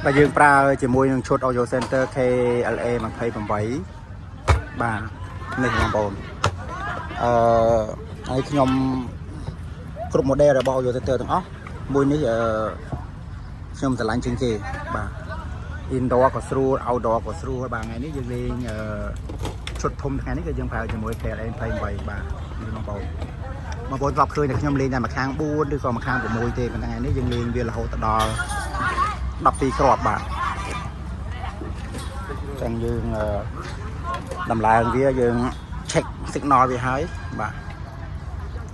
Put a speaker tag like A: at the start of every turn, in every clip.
A: và dương pra chỉ môi những chốt audio center KLA mà thấy bằng váy bà này bằng bồn ấy nhom cục model là bao audio centerទាំងអស់មួយនេះខ្ញុំឆ្លាញ់ជាងគេបាទ indoor ក៏ស្រួល outdoor ក៏ស្រួលបាទថ្ងៃនេះយើងលេងឈុតធំថ្ងៃនេះគឺយើងប្រើជាមួយ KLA 28បាទនេះបងប្អូនធ្លាប់ឃើញតែខ្ញុំលេងតែមួយខាង4ឬក៏មួយខាង6ទេប៉ុន្តែថ្ងៃនេះយើងលេងវារហូតដល់12គ្រាប់បាទចឹងយើងដំឡើងវាយើង check signal វាហើយបាទ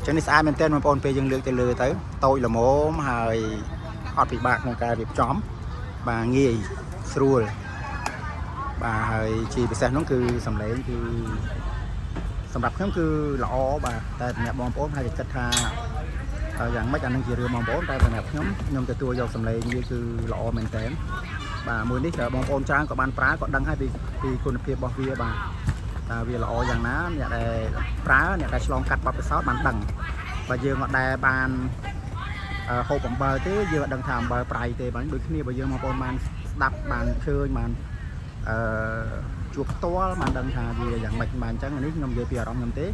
A: ចឹងនេះស្អាតមែនទែនបងប្អូនពេលយើងលើកទៅលើទៅតូចល្មមហើយអត់ពិបាកក្នុងការរៀបចំបាទងាយស្រួលបាទហើយជាពិសេសនោះគឺសំឡេងគឺសម្រាប់ខ្ញុំគឺល្អបាទតែសម្រាប់បងប្អូនហើយគិតថាយ៉ាងម៉េចអានឹងជារឿងបងប្អូនតែសម្រាប់ខ្ញុំទទួលយកសំឡេងវាគឺល្អមែនទែនបាទមួយនេះបងប្អូនច្រើនក៏បានប្រើក៏ដឹងហើយពីគុណភាពរបស់វាបាទតើវាល្អយ៉ាងណាអ្នកដែលប្រើអ្នកដែលឆ្លងកាត់បទពិសោធន៍បានដឹងបើយើងអត់ដែលបានហូបអំបិលទេយើងអត់ដឹងថាអំបិលប្រៃទេបាទដូចគ្នាបើយើងបងប្អូនបានស្ដាប់បានឃើញបានជួបផ្ទាល់បានដឹងថាវាយ៉ាងម៉េចបានអញ្ចឹងនេះខ្ញុំនិយាយពីអារម្មណ៍ខ្ញុំទេ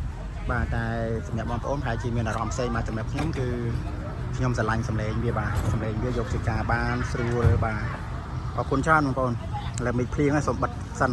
A: បាទតែសម្រាប់បងប្អូនប្រហែលជាមានអារម្មណ៍ផ្សេងមកសម្រាប់ខ្ញុំគឺខ្ញុំស្រឡាញ់សំឡេងវាបាទសំឡេងវាយកជាការបានស្រួលបាទអរគុណច្រើនបងប្អូនឥឡូវមិនភ្លៀងហើយសូមបិទសិន